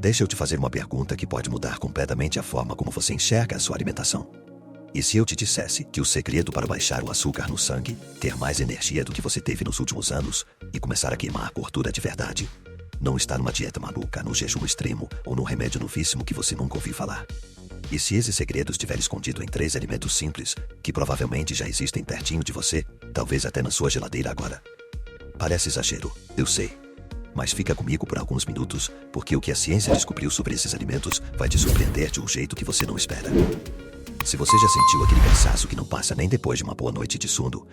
Deixa eu te fazer uma pergunta que pode mudar completamente a forma como você enxerga a sua alimentação. E se eu te dissesse que o segredo para baixar o açúcar no sangue, ter mais energia do que você teve nos últimos anos e começar a queimar gordura de verdade, não está numa dieta maluca, no jejum extremo ou num remédio novíssimo que você nunca ouviu falar? E se esse segredo estiver escondido em 3 alimentos simples, que provavelmente já existem pertinho de você, talvez até na sua geladeira agora? Parece exagero, eu sei. Mas fica comigo por alguns minutos, porque o que a ciência descobriu sobre esses alimentos vai te surpreender de um jeito que você não espera. Se você já sentiu aquele cansaço que não passa nem depois de uma boa noite de sono,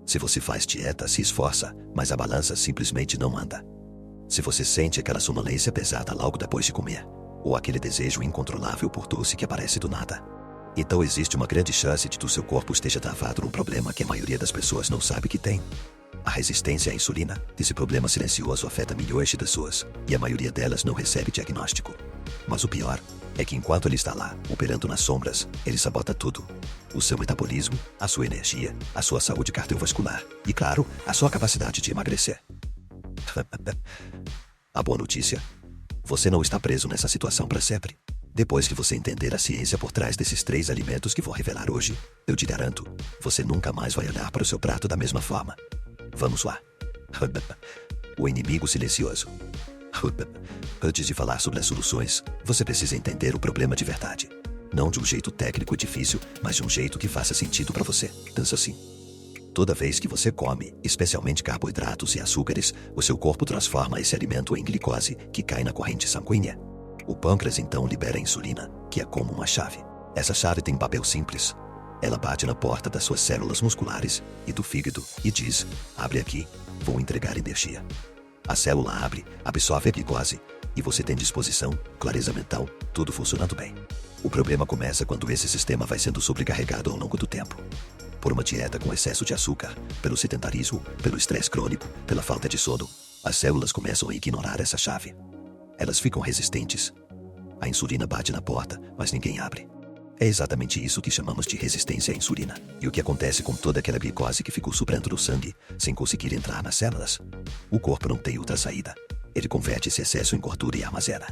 se você faz dieta, se esforça, mas a balança simplesmente não anda. Se você sente aquela sonolência pesada logo depois de comer, ou aquele desejo incontrolável por doce que aparece do nada, então existe uma grande chance de que o seu corpo esteja travado num problema que a maioria das pessoas não sabe que tem. A resistência à insulina. Esse problema silencioso afeta milhões de pessoas, e a maioria delas não recebe diagnóstico. Mas o pior é que enquanto ele está lá, operando nas sombras, ele sabota tudo. O seu metabolismo, a sua energia, a sua saúde cardiovascular e, claro, a sua capacidade de emagrecer. A boa notícia: você não está preso nessa situação para sempre. Depois que você entender a ciência por trás desses 3 alimentos que vou revelar hoje, eu te garanto, você nunca mais vai olhar para o seu prato da mesma forma. Vamos lá. O inimigo silencioso. Antes de falar sobre as soluções, você precisa entender o problema de verdade. Não de um jeito técnico e difícil, mas de um jeito que faça sentido para você. Pensa assim. Toda vez que você come, especialmente carboidratos e açúcares, o seu corpo transforma esse alimento em glicose, que cai na corrente sanguínea. O pâncreas então libera a insulina, que é como uma chave. Essa chave tem um papel simples. Ela bate na porta das suas células musculares e do fígado e diz: abre aqui, vou entregar energia. A célula abre, absorve a glicose e você tem disposição, clareza mental, tudo funcionando bem. O problema começa quando esse sistema vai sendo sobrecarregado ao longo do tempo. Por uma dieta com excesso de açúcar, pelo sedentarismo, pelo estresse crônico, pela falta de sono, as células começam a ignorar essa chave. Elas ficam resistentes. A insulina bate na porta, mas ninguém abre. É exatamente isso que chamamos de resistência à insulina. E o que acontece com toda aquela glicose que ficou sobrando no sangue, sem conseguir entrar nas células? O corpo não tem outra saída. Ele converte esse excesso em gordura e armazena.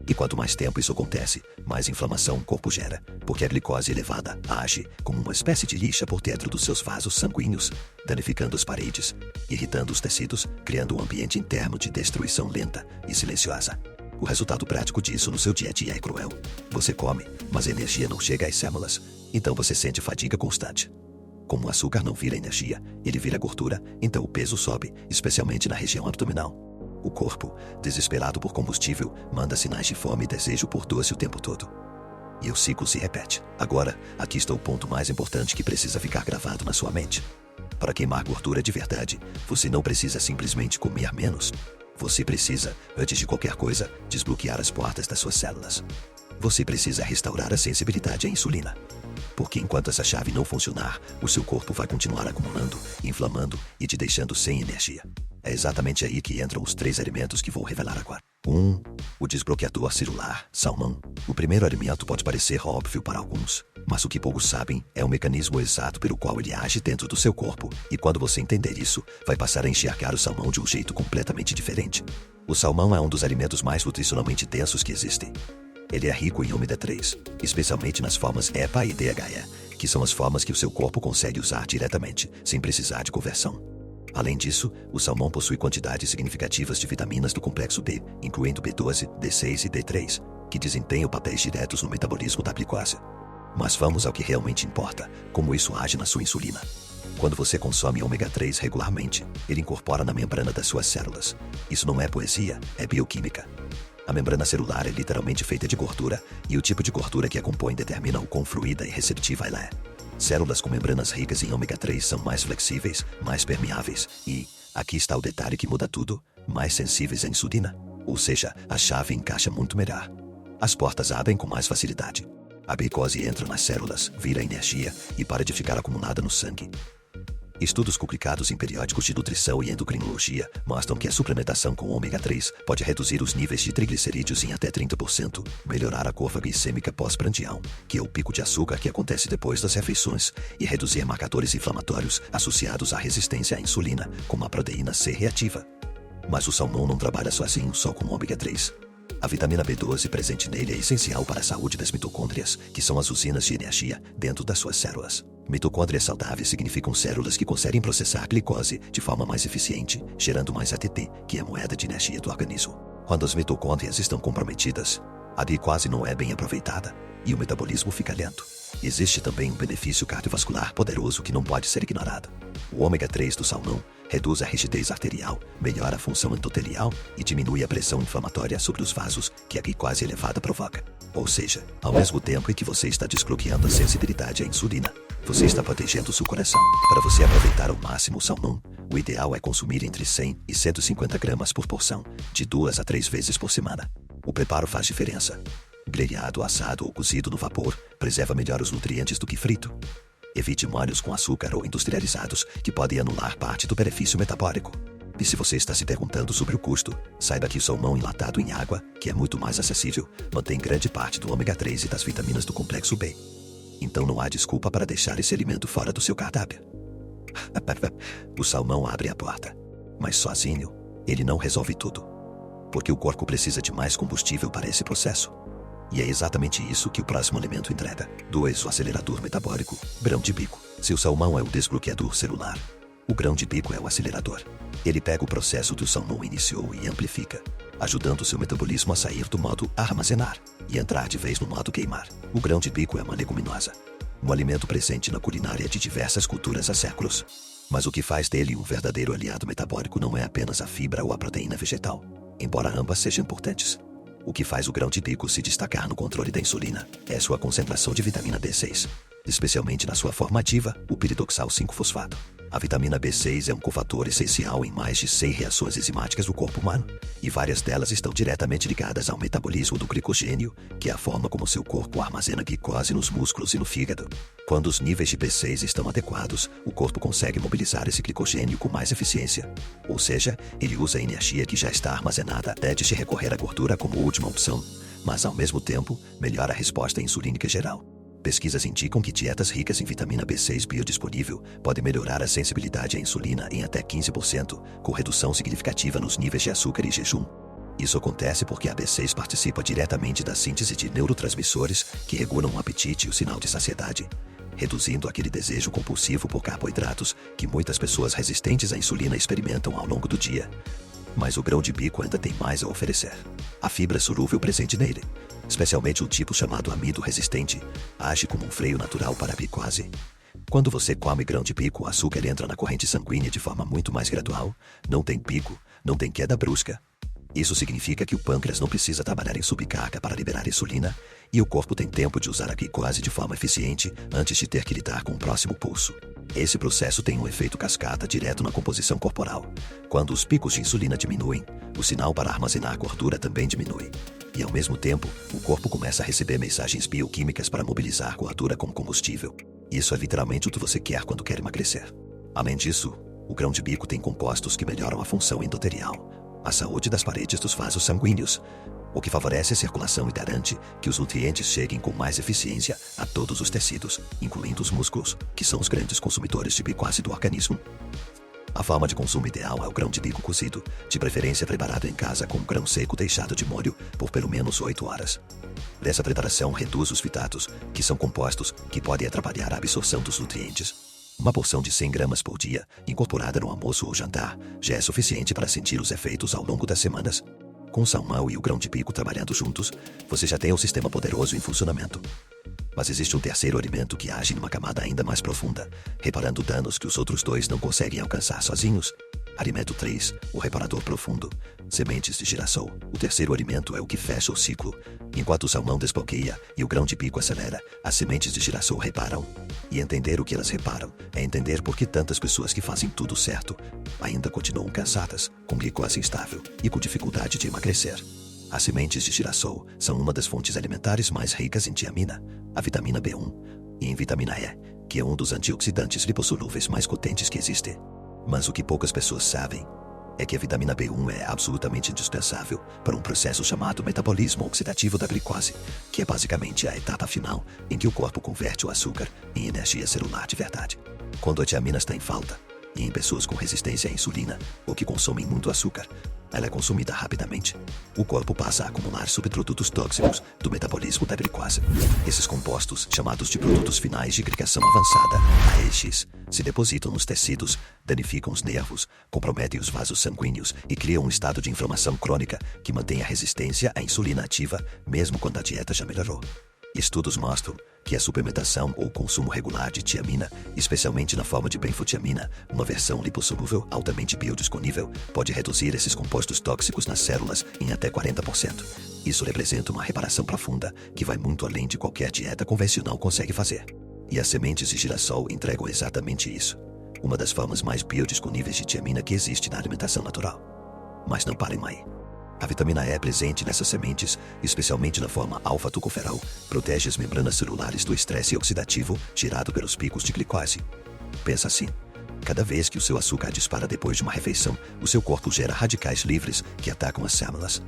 E quanto mais tempo isso acontece, mais inflamação o corpo gera, porque a glicose elevada age como uma espécie de lixa por dentro dos seus vasos sanguíneos, danificando as paredes, irritando os tecidos, criando um ambiente interno de destruição lenta e silenciosa. O resultado prático disso no seu dia a dia é cruel. Você come, mas a energia não chega às células, então você sente fadiga constante. Como o açúcar não vira energia, ele vira gordura, então o peso sobe, especialmente na região abdominal. O corpo, desesperado por combustível, manda sinais de fome e desejo por doce o tempo todo. E o ciclo se repete. Agora, aqui está o ponto mais importante que precisa ficar gravado na sua mente. Para queimar gordura de verdade, você não precisa simplesmente comer menos. Você precisa, antes de qualquer coisa, desbloquear as portas das suas células. Você precisa restaurar a sensibilidade à insulina. Porque enquanto essa chave não funcionar, o seu corpo vai continuar acumulando, inflamando e te deixando sem energia. É exatamente aí que entram os 3 alimentos que vou revelar agora. 1. O desbloqueador celular, salmão. O primeiro alimento pode parecer óbvio para alguns, mas o que poucos sabem é o mecanismo exato pelo qual ele age dentro do seu corpo, e quando você entender isso, vai passar a enxergar o salmão de um jeito completamente diferente. O salmão é um dos alimentos mais nutricionalmente densos que existem. Ele é rico em ômega 3, especialmente nas formas EPA e DHE, que são as formas que o seu corpo consegue usar diretamente, sem precisar de conversão. Além disso, o salmão possui quantidades significativas de vitaminas do complexo B, incluindo B12, D6 e D3, que desempenham papéis diretos no metabolismo da glicose. Mas vamos ao que realmente importa, como isso age na sua insulina. Quando você consome ômega 3 regularmente, ele incorpora na membrana das suas células. Isso não é poesia, é bioquímica. A membrana celular é literalmente feita de gordura, e o tipo de gordura que a compõe determina o quão fluida e receptiva ela é. Células com membranas ricas em ômega 3 são mais flexíveis, mais permeáveis e, aqui está o detalhe que muda tudo, mais sensíveis à insulina. Ou seja, a chave encaixa muito melhor. As portas abrem com mais facilidade. A glicose entra nas células, vira energia e para de ficar acumulada no sangue. Estudos publicados em periódicos de nutrição e endocrinologia mostram que a suplementação com ômega 3 pode reduzir os níveis de triglicerídeos em até 30%, melhorar a curva glicêmica pós-prandial, que é o pico de açúcar que acontece depois das refeições, e reduzir marcadores inflamatórios associados à resistência à insulina, como a proteína C reativa. Mas o salmão não trabalha sozinho só com ômega 3. A vitamina B12 presente nele é essencial para a saúde das mitocôndrias, que são as usinas de energia dentro das suas células. Mitocôndrias saudáveis significam células que conseguem processar glicose de forma mais eficiente, gerando mais ATP, que é a moeda de energia do organismo. Quando as mitocôndrias estão comprometidas, a glicose não é bem aproveitada e o metabolismo fica lento. Existe também um benefício cardiovascular poderoso que não pode ser ignorado. O ômega 3 do salmão reduz a rigidez arterial, melhora a função endotelial e diminui a pressão inflamatória sobre os vasos que a glicose elevada provoca. Ou seja, ao mesmo tempo em que você está desbloqueando a sensibilidade à insulina, você está protegendo seu coração. Para você aproveitar ao máximo o salmão, o ideal é consumir entre 100 e 150 gramas por porção, de 2 a 3 vezes por semana. O preparo faz diferença. Grelhado, assado ou cozido no vapor preserva melhor os nutrientes do que frito. Evite molhos com açúcar ou industrializados, que podem anular parte do benefício metabólico. E se você está se perguntando sobre o custo, saiba que o salmão enlatado em água, que é muito mais acessível, mantém grande parte do ômega 3 e das vitaminas do complexo B. Então não há desculpa para deixar esse alimento fora do seu cardápio. O salmão abre a porta, mas sozinho, ele não resolve tudo. Porque o corpo precisa de mais combustível para esse processo. E é exatamente isso que o próximo alimento entrega. 2. O acelerador metabólico, grão de bico. Se o salmão é o desbloqueador celular, o grão de bico é o acelerador. Ele pega o processo que o salmão iniciou e amplifica, ajudando o seu metabolismo a sair do modo armazenar e entrar de vez no modo queimar. O grão de bico é uma leguminosa, um alimento presente na culinária de diversas culturas há séculos. Mas o que faz dele um verdadeiro aliado metabólico não é apenas a fibra ou a proteína vegetal, embora ambas sejam importantes. O que faz o grão de bico se destacar no controle da insulina é sua concentração de vitamina B6, especialmente na sua forma ativa, o piridoxal 5-fosfato. A vitamina B6 é um cofator essencial em mais de 100 reações enzimáticas do corpo humano, e várias delas estão diretamente ligadas ao metabolismo do glicogênio, que é a forma como seu corpo armazena glicose nos músculos e no fígado. Quando os níveis de B6 estão adequados, o corpo consegue mobilizar esse glicogênio com mais eficiência. Ou seja, ele usa a energia que já está armazenada até de recorrer à gordura como última opção, mas ao mesmo tempo, melhora a resposta insulínica geral. Pesquisas indicam que dietas ricas em vitamina B6 biodisponível podem melhorar a sensibilidade à insulina em até 15%, com redução significativa nos níveis de açúcar e jejum. Isso acontece porque a B6 participa diretamente da síntese de neurotransmissores que regulam o apetite e o sinal de saciedade, reduzindo aquele desejo compulsivo por carboidratos que muitas pessoas resistentes à insulina experimentam ao longo do dia. Mas o grão de bico ainda tem mais a oferecer. A fibra solúvel presente nele, especialmente o tipo chamado amido resistente, age como um freio natural para a glicose. Quando você come grão de bico, o açúcar entra na corrente sanguínea de forma muito mais gradual, não tem pico, não tem queda brusca. Isso significa que o pâncreas não precisa trabalhar em subcarga para liberar insulina e o corpo tem tempo de usar a glicose de forma eficiente antes de ter que lidar com o próximo pulso. Esse processo tem um efeito cascata direto na composição corporal. Quando os picos de insulina diminuem, o sinal para armazenar gordura também diminui. E ao mesmo tempo, o corpo começa a receber mensagens bioquímicas para mobilizar gordura como combustível. Isso é literalmente o que você quer quando quer emagrecer. Além disso, o grão de bico tem compostos que melhoram a função endotelial, a saúde das paredes dos vasos sanguíneos, o que favorece a circulação e garante que os nutrientes cheguem com mais eficiência a todos os tecidos, incluindo os músculos, que são os grandes consumidores de bicose do organismo. A forma de consumo ideal é o grão de bico cozido, de preferência preparado em casa com o grão seco deixado de molho por pelo menos 8 horas. Dessa preparação reduz os fitatos, que são compostos que podem atrapalhar a absorção dos nutrientes. Uma porção de 100 gramas por dia, incorporada no almoço ou jantar, já é suficiente para sentir os efeitos ao longo das semanas. Com o salmão e o grão de bico trabalhando juntos, você já tem um sistema poderoso em funcionamento. Mas existe um terceiro alimento que age numa camada ainda mais profunda, reparando danos que os outros dois não conseguem alcançar sozinhos. Alimento 3, o reparador profundo. Sementes de girassol. O terceiro alimento é o que fecha o ciclo. Enquanto o salmão desbloqueia e o grão de bico acelera, as sementes de girassol reparam. E entender o que elas reparam é entender por que tantas pessoas que fazem tudo certo ainda continuam cansadas, com glicose instável e com dificuldade de emagrecer. As sementes de girassol são uma das fontes alimentares mais ricas em tiamina, a vitamina B1, e em vitamina E, que é um dos antioxidantes lipossolúveis mais potentes que existe. Mas o que poucas pessoas sabem é que a vitamina B1 é absolutamente indispensável para um processo chamado metabolismo oxidativo da glicose, que é basicamente a etapa final em que o corpo converte o açúcar em energia celular de verdade. Quando a tiamina está em falta, e em pessoas com resistência à insulina ou que consomem muito açúcar, ela é consumida rapidamente. O corpo passa a acumular subprodutos tóxicos do metabolismo da glicose. Esses compostos, chamados de produtos finais de glicação avançada, AEX, se depositam nos tecidos, danificam os nervos, comprometem os vasos sanguíneos e criam um estado de inflamação crônica que mantém a resistência à insulina ativa, mesmo quando a dieta já melhorou. Estudos mostram que a suplementação ou consumo regular de tiamina, especialmente na forma de benfotiamina, uma versão lipossolúvel altamente biodisponível, pode reduzir esses compostos tóxicos nas células em até 40%. Isso representa uma reparação profunda que vai muito além de qualquer dieta convencional consegue fazer. E as sementes de girassol entregam exatamente isso. Uma das formas mais biodisponíveis de tiamina que existe na alimentação natural. Mas não parem aí. A vitamina E presente nessas sementes, especialmente na forma alfa-tocoferol, protege as membranas celulares do estresse oxidativo gerado pelos picos de glicose. Pensa assim: cada vez que o seu açúcar dispara depois de uma refeição, o seu corpo gera radicais livres que atacam as células.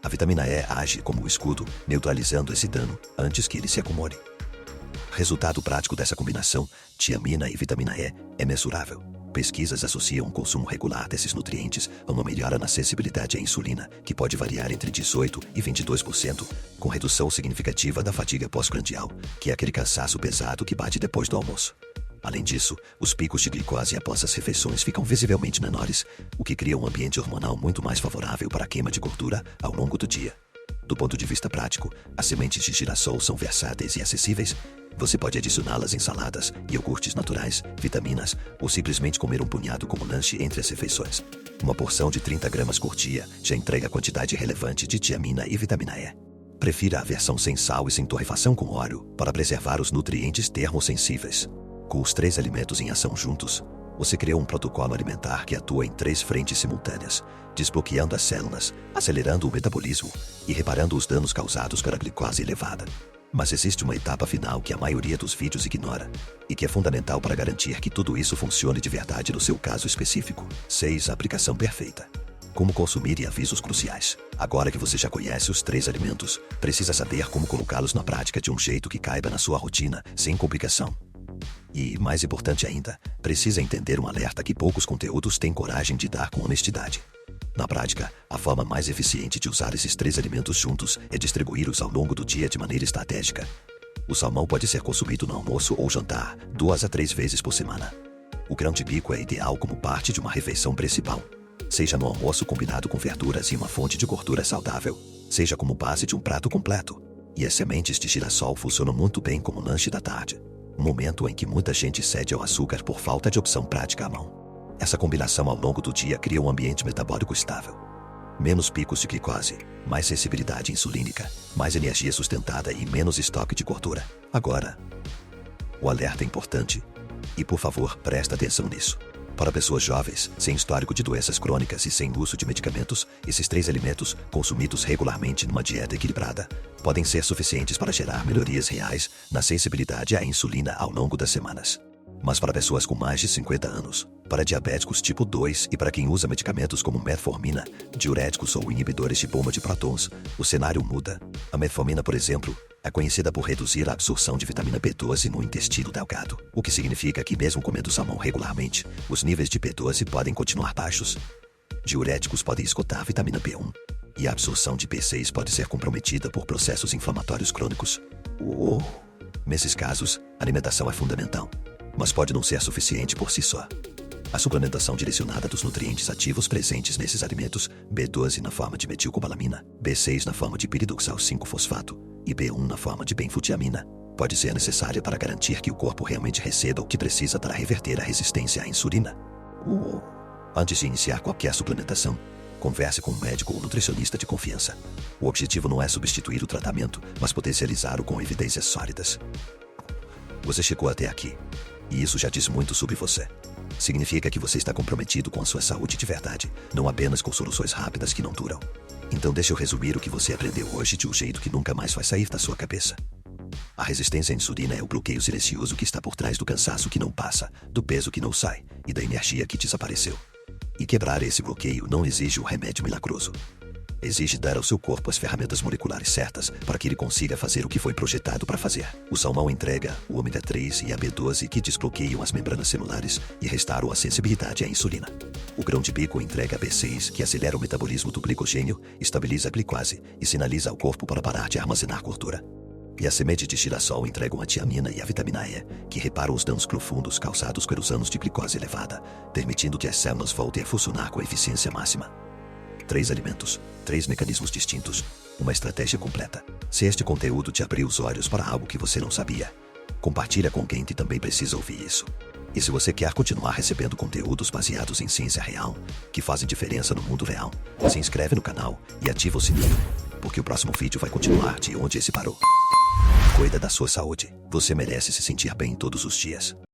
A vitamina E age como um escudo, neutralizando esse dano antes que ele se acumule. Resultado prático dessa combinação, tiamina e vitamina E, é mensurável. Pesquisas associam o consumo regular desses nutrientes a uma melhora na sensibilidade à insulina, que pode variar entre 18% e 22%, com redução significativa da fadiga pós-prandial, que é aquele cansaço pesado que bate depois do almoço. Além disso, os picos de glicose após as refeições ficam visivelmente menores, o que cria um ambiente hormonal muito mais favorável para a queima de gordura ao longo do dia. Do ponto de vista prático, as sementes de girassol são versáteis e acessíveis. Você pode adicioná-las em saladas, iogurtes naturais, vitaminas ou simplesmente comer um punhado como lanche entre as refeições. Uma porção de 30 gramas por dia já entrega a quantidade relevante de tiamina e vitamina E. Prefira a versão sem sal e sem torrefação com óleo para preservar os nutrientes termossensíveis. Com os 3 alimentos em ação juntos, você criou um protocolo alimentar que atua em 3 frentes simultâneas, desbloqueando as células, acelerando o metabolismo e reparando os danos causados pela glicose elevada. Mas existe uma etapa final que a maioria dos vídeos ignora e que é fundamental para garantir que tudo isso funcione de verdade no seu caso específico. 6. Aplicação perfeita. Como consumir e avisos cruciais. Agora que você já conhece os 3 alimentos, precisa saber como colocá-los na prática de um jeito que caiba na sua rotina, sem complicação. E, mais importante ainda, precisa entender um alerta que poucos conteúdos têm coragem de dar com honestidade. Na prática, a forma mais eficiente de usar esses 3 alimentos juntos é distribuí-los ao longo do dia de maneira estratégica. O salmão pode ser consumido no almoço ou jantar 2 a 3 vezes por semana. O grão de bico é ideal como parte de uma refeição principal. Seja no almoço combinado com verduras e uma fonte de gordura saudável, seja como base de um prato completo. E as sementes de girassol funcionam muito bem como lanche da tarde, um momento em que muita gente cede ao açúcar por falta de opção prática à mão. Essa combinação ao longo do dia cria um ambiente metabólico estável. Menos picos de glicose, mais sensibilidade insulínica, mais energia sustentada e menos estoque de gordura. Agora, o alerta é importante. E por favor, presta atenção nisso. Para pessoas jovens, sem histórico de doenças crônicas e sem uso de medicamentos, esses 3 alimentos, consumidos regularmente numa dieta equilibrada, podem ser suficientes para gerar melhorias reais na sensibilidade à insulina ao longo das semanas. Mas para pessoas com mais de 50 anos, para diabéticos tipo 2 e para quem usa medicamentos como metformina, diuréticos ou inibidores de bomba de prótons, o cenário muda. A metformina, por exemplo, é conhecida por reduzir a absorção de vitamina B12 no intestino delgado, o que significa que mesmo comendo salmão regularmente, os níveis de B12 podem continuar baixos. Diuréticos podem esgotar a vitamina B1, e a absorção de B6 pode ser comprometida por processos inflamatórios crônicos. Nesses casos, a alimentação é fundamental, mas pode não ser suficiente por si só. A suplementação direcionada dos nutrientes ativos presentes nesses alimentos, B12 na forma de metilcobalamina, B6 na forma de piridoxal 5-fosfato e B1 na forma de benfotiamina, pode ser necessária para garantir que o corpo realmente receba o que precisa para reverter a resistência à insulina. Antes de iniciar qualquer suplementação, converse com um médico ou nutricionista de confiança. O objetivo não é substituir o tratamento, mas potencializá-lo com evidências sólidas. Você chegou até aqui, e isso já diz muito sobre você. Significa que você está comprometido com a sua saúde de verdade, não apenas com soluções rápidas que não duram. Então deixa eu resumir o que você aprendeu hoje de um jeito que nunca mais vai sair da sua cabeça. A resistência à insulina é o bloqueio silencioso que está por trás do cansaço que não passa, do peso que não sai e da energia que desapareceu. E quebrar esse bloqueio não exige um remédio milagroso. exige dar ao seu corpo as ferramentas moleculares certas para que ele consiga fazer o que foi projetado para fazer. O salmão entrega o ômega 3 e a B12 que desbloqueiam as membranas celulares e restauram a sensibilidade à insulina. O grão de bico entrega a B6 que acelera o metabolismo do glicogênio, estabiliza a glicose e sinaliza ao corpo para parar de armazenar gordura. E a semente de girassol entregam a tiamina e a vitamina E, que reparam os danos profundos causados pelos anos de glicose elevada, permitindo que as células voltem a funcionar com a eficiência máxima. 3 alimentos, 3 mecanismos distintos, uma estratégia completa. Se este conteúdo te abriu os olhos para algo que você não sabia, compartilha com quem também precisa ouvir isso. E se você quer continuar recebendo conteúdos baseados em ciência real, que fazem diferença no mundo real, se inscreve no canal e ativa o sininho, porque o próximo vídeo vai continuar de onde esse parou. Cuida da sua saúde. Você merece se sentir bem todos os dias.